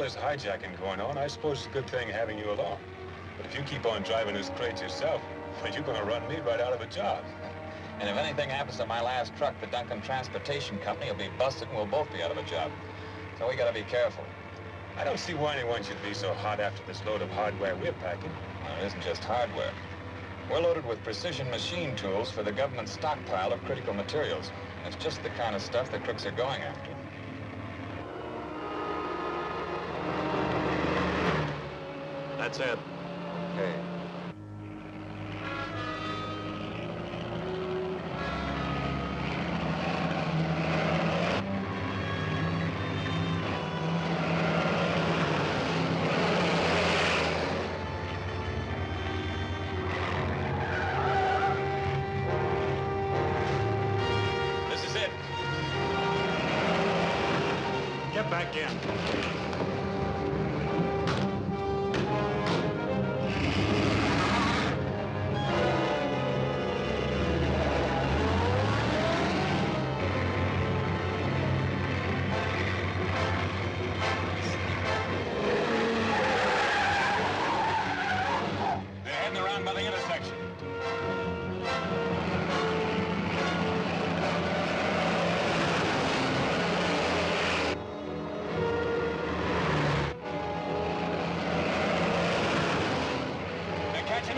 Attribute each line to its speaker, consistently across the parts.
Speaker 1: all this hijacking going on, I suppose it's a good thing having you along. But if you keep on driving this crate yourself, well, you're gonna run me right out of a job.
Speaker 2: And if anything happens to my last truck, the Duncan Transportation Company will be busted and we'll both be out of a job. So we gotta be careful.
Speaker 1: I don't see why anyone should be so hot after this load of hardware we're packing.
Speaker 2: Well, it isn't just hardware. We're loaded with precision machine tools for the government's stockpile of critical materials. It's just the kind of stuff the crooks are going after.
Speaker 1: That's it.
Speaker 2: Okay.
Speaker 1: Back in. They're heading around by the intersection.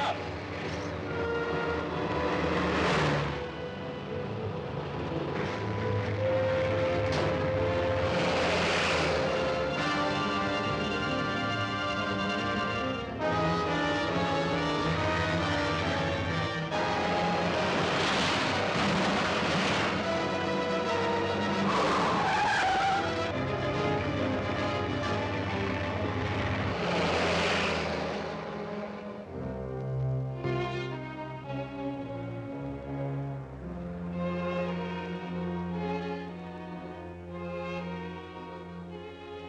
Speaker 1: Up.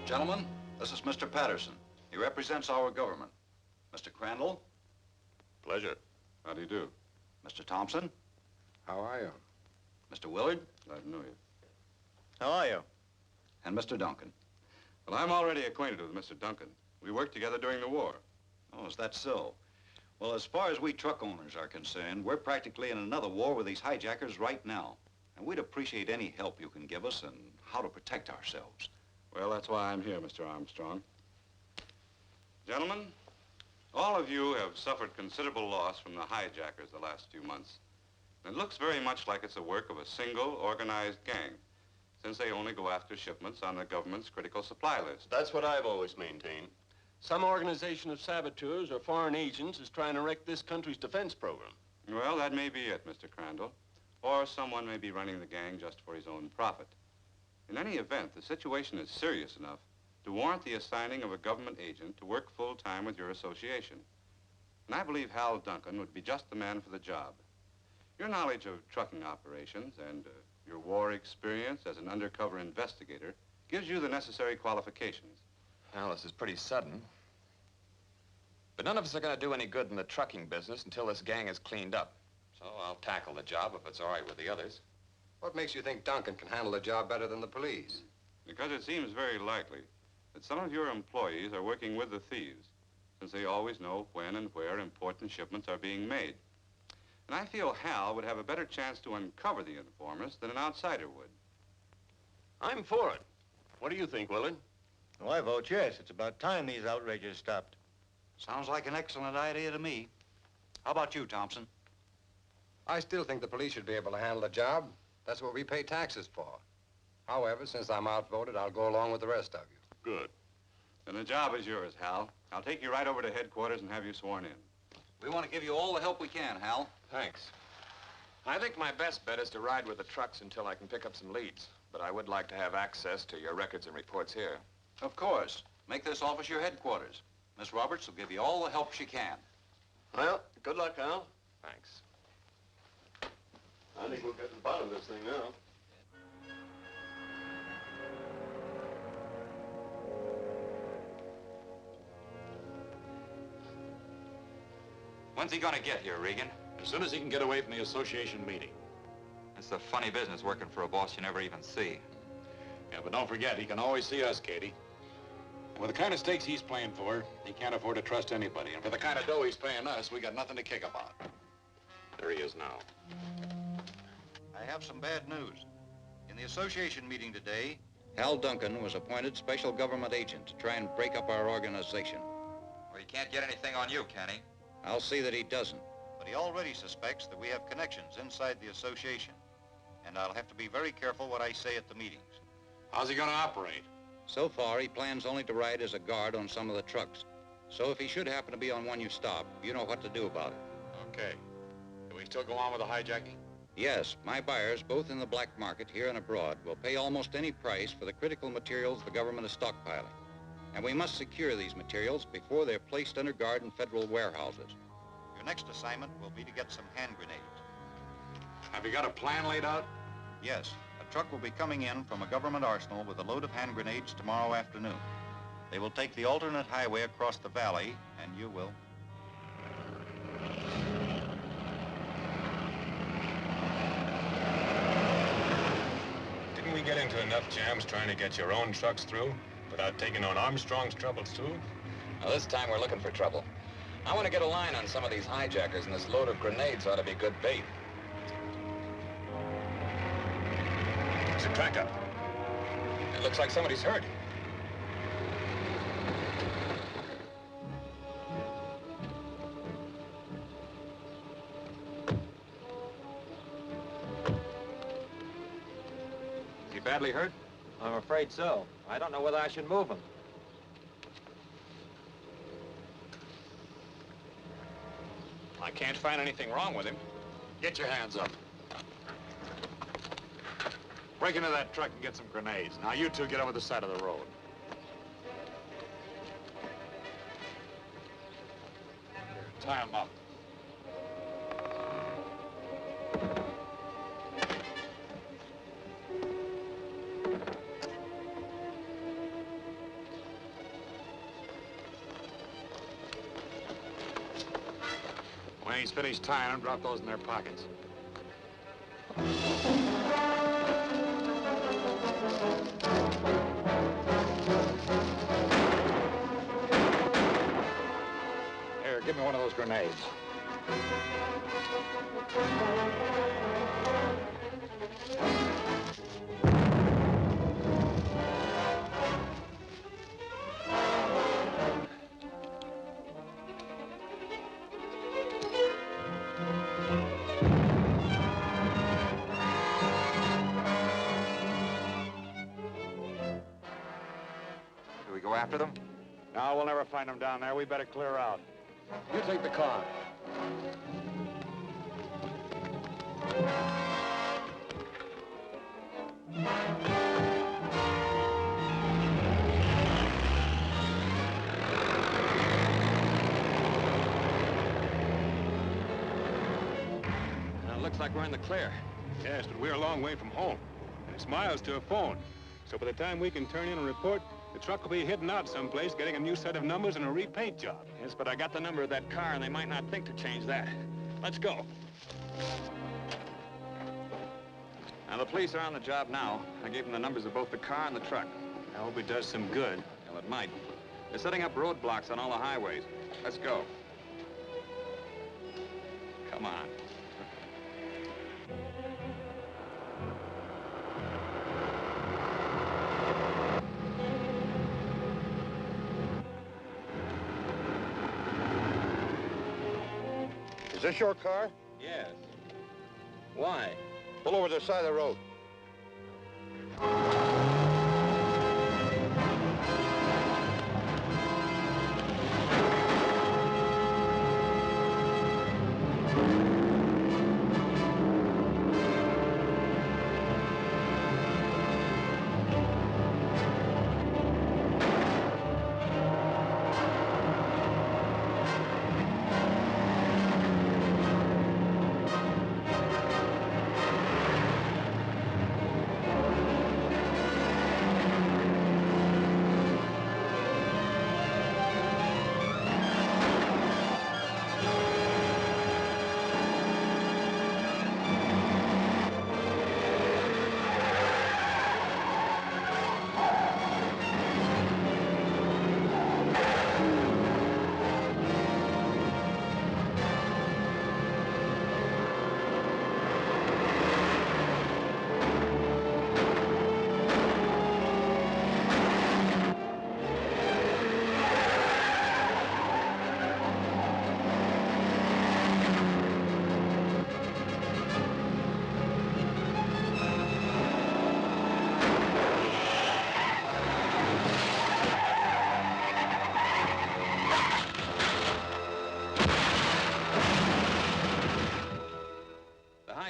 Speaker 3: Gentlemen, this is Mr. Patterson. He represents our government. Mr. Crandall.
Speaker 4: Pleasure. How do you do?
Speaker 3: Mr. Thompson.
Speaker 4: How are you?
Speaker 3: Mr. Willard.
Speaker 4: Glad to know you.
Speaker 5: How are you?
Speaker 3: And Mr. Duncan.
Speaker 4: Well, I'm already acquainted with Mr. Duncan. We worked together during the war.
Speaker 3: Oh, is that so? Well, as far as we truck owners are concerned, we're practically in another war with these hijackers right now. And we'd appreciate any help you can give us in how to protect ourselves.
Speaker 4: Well, that's why I'm here, Mr. Armstrong. Gentlemen, all of you have suffered considerable loss from the hijackers the last few months. And it looks very much like it's the work of a single organized gang, since they only go after shipments on the government's critical supply list.
Speaker 5: That's what I've always maintained. Some organization of saboteurs or foreign agents is trying to wreck this country's defense program.
Speaker 4: Well, that may be it, Mr. Crandall. Or someone may be running the gang just for his own profit. In any event, the situation is serious enough to warrant the assigning of a government agent to work full-time with your association. And I believe Hal Duncan would be just the man for the job. Your knowledge of trucking operations and your war experience as an undercover investigator gives you the necessary qualifications.
Speaker 2: Well, this is pretty sudden. But none of us are going to do any good in the trucking business until this gang is cleaned up. So I'll tackle the job if it's all right with the others.
Speaker 6: What makes you think Duncan can handle the job better than the police?
Speaker 4: Because it seems very likely that some of your employees are working with the thieves, since they always know when and where important shipments are being made. And I feel Hal would have a better chance to uncover the informers than an outsider would.
Speaker 5: I'm for it. What do you think, Willard?
Speaker 7: Oh, I vote yes. It's about time these outrages stopped.
Speaker 3: Sounds like an excellent idea to me. How about you, Thompson?
Speaker 6: I still think the police should be able to handle the job. That's what we pay taxes for. However, since I'm outvoted, I'll go along with the rest of you.
Speaker 5: Good.
Speaker 4: Then the job is yours, Hal. I'll take you right over to headquarters and have you sworn in.
Speaker 3: We want to give you all the help we can, Hal.
Speaker 2: Thanks. I think my best bet is to ride with the trucks until I can pick up some leads. But I would like to have access to your records and reports here.
Speaker 3: Of course. Make this office your headquarters. Miss Roberts will give you all the help she can.
Speaker 5: Well, good luck, Hal.
Speaker 2: Thanks.
Speaker 5: I think we'll get to the bottom of this thing now.
Speaker 2: When's he gonna get here, Regan?
Speaker 8: As soon as he can get away from the association meeting.
Speaker 2: It's a funny business working for a boss you never even see.
Speaker 8: Yeah, but don't forget, he can always see us, Katie. With the kind of stakes he's playing for, he can't afford to trust anybody. And for the kind of dough he's paying us, we got nothing to kick about.
Speaker 2: There he is now.
Speaker 3: I have some bad news. In the association meeting today, Hal Duncan was appointed special government agent to try and break up our organization.
Speaker 2: Well, he can't get anything on you, can he?
Speaker 3: I'll see that he doesn't. But he already suspects that we have connections inside the association. And I'll have to be very careful what I say at the meetings.
Speaker 8: How's he gonna operate?
Speaker 3: So far, he plans only to ride as a guard on some of the trucks. So if he should happen to be on one you stop, you know what to do about it.
Speaker 8: Okay. Can we still go on with the hijacking?
Speaker 3: Yes, my buyers, both in the black market here and abroad, will pay almost any price for the critical materials the government is stockpiling. And we must secure these materials before they're placed under guard in federal warehouses. Your next assignment will be to get some hand grenades.
Speaker 8: Have you got a plan laid out?
Speaker 3: Yes, a truck will be coming in from a government arsenal with a load of hand grenades tomorrow afternoon. They will take the alternate highway across the valley, and you will.
Speaker 1: Didn't we get into enough jams trying to get your own trucks through without taking on Armstrong's troubles, too?
Speaker 2: Now, this time we're looking for trouble. I want to get a line on some of these hijackers, and this load of grenades ought to be good bait.
Speaker 1: It's a crack up.
Speaker 2: It looks like somebody's hurt.
Speaker 8: Is he badly hurt?
Speaker 9: I'm afraid so. I don't know whether I should move him.
Speaker 8: I can't find anything wrong with him. Get your hands up. Break into that truck and get some grenades. Now, you two get over the side of the road. Here, tie him up. When he's finished tying them, drop those in their pockets. Here, give me one of those grenades.
Speaker 2: Do we go after them?
Speaker 8: No, we'll never find them down there. We better clear out. You take the car.
Speaker 2: It looks like we're in the clear.
Speaker 1: Yes, but we're a long way from home. And it's miles to a phone. So by the time we can turn in a report, the truck will be hidden out someplace, getting a new set of numbers and a repaint job.
Speaker 5: Yes, but I got the number of that car, and they might not think to change that. Let's go.
Speaker 2: Now, the police are on the job now. I gave them the numbers of both the car and the truck.
Speaker 1: I hope it does some good.
Speaker 2: Well, it might. They're setting up roadblocks on all the highways. Let's go. Come on.
Speaker 6: Is this your car?
Speaker 5: Yes. Why?
Speaker 6: Pull over to the side of the road.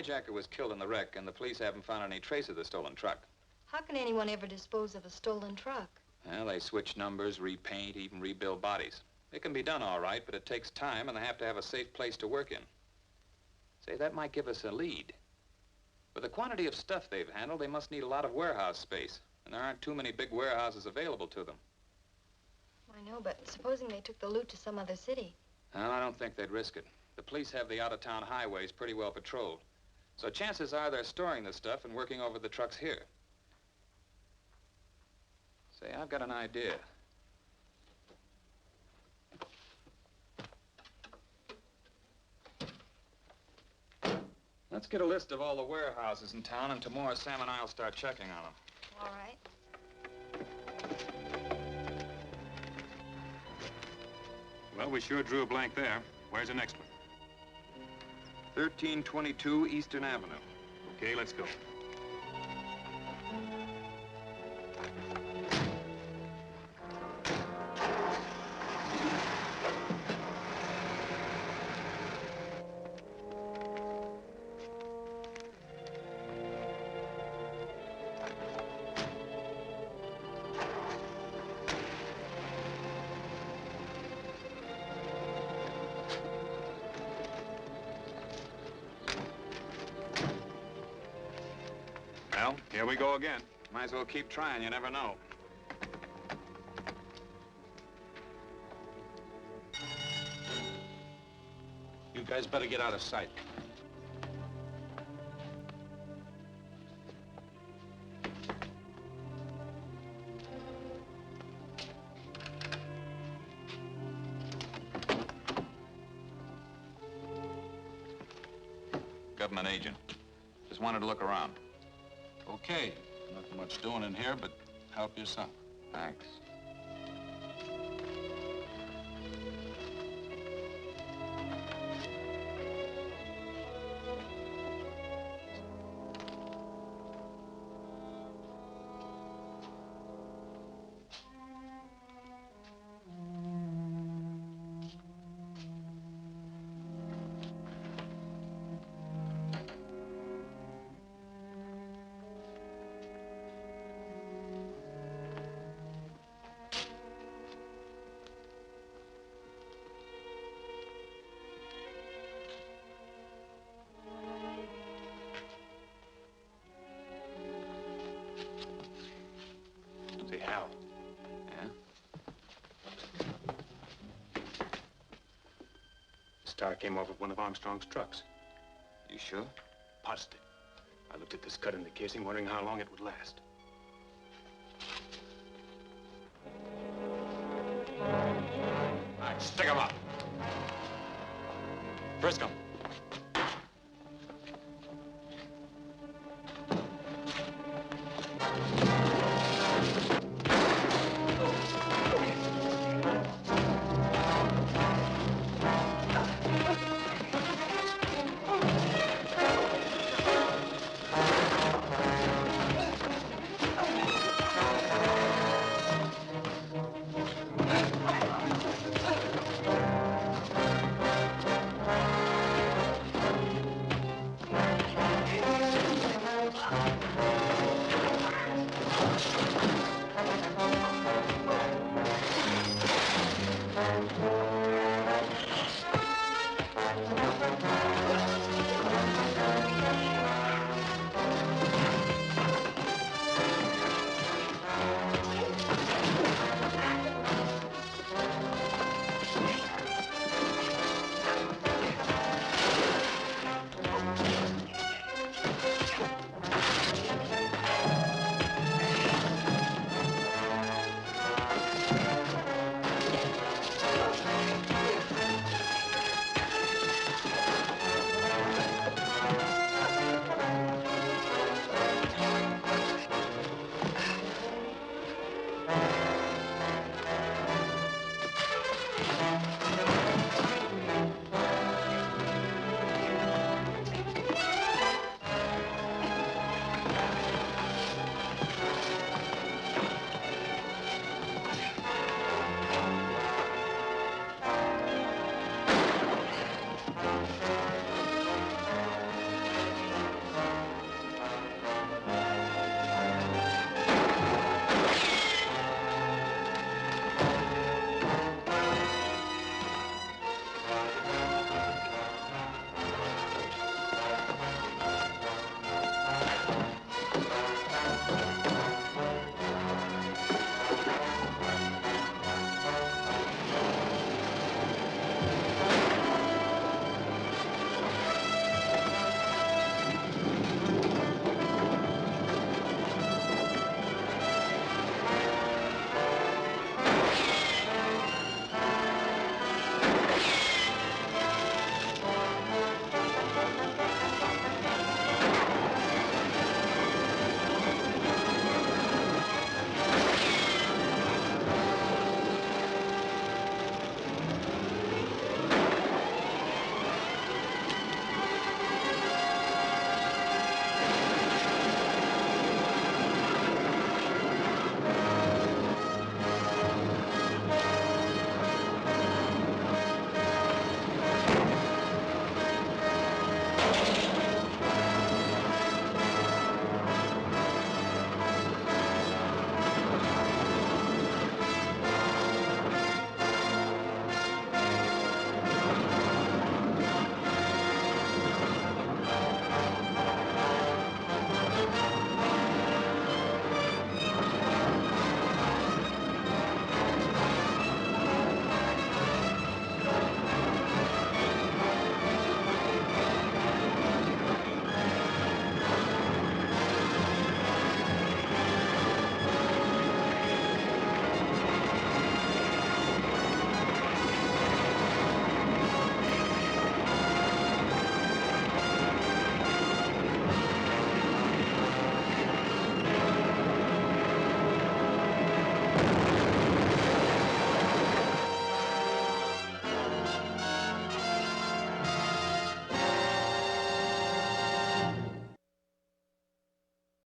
Speaker 2: hijacker was killed in the wreck, and the police haven't found any trace of the stolen truck.
Speaker 10: How can anyone ever dispose of a stolen truck?
Speaker 2: Well, they switch numbers, repaint, even rebuild bodies. It can be done all right, but it takes time, and they have to have a safe place to work in. Say, that might give us a lead. With the quantity of stuff they've handled, they must need a lot of warehouse space, and there aren't too many big warehouses available to them.
Speaker 10: I know, but supposing they took the loot to some other city?
Speaker 2: Well, I don't think they'd risk it. The police have the out-of-town highways pretty well patrolled. So chances are they're storing the stuff and working over the trucks here. Say, I've got an idea. Let's get a list of all the warehouses in town, and tomorrow Sam and I'll start checking on them.
Speaker 10: All right.
Speaker 1: Well, we sure drew a blank there. Where's the next one?
Speaker 2: 1322 Eastern Avenue.
Speaker 1: Okay, let's go. Well, here we go again.
Speaker 2: Might as well keep trying, you never know.
Speaker 8: You guys better get out of sight.
Speaker 2: Government agent. Just wanted to look around.
Speaker 8: Okay. Nothing much doing in here, but help yourself.
Speaker 2: Thanks.
Speaker 1: Say, Hal.
Speaker 2: Yeah?
Speaker 1: The star came off of one of Armstrong's trucks.
Speaker 2: You sure?
Speaker 1: Positive. I looked at this cut in the casing, wondering how long it would last.
Speaker 2: All right, stick 'em up. Frisk 'em.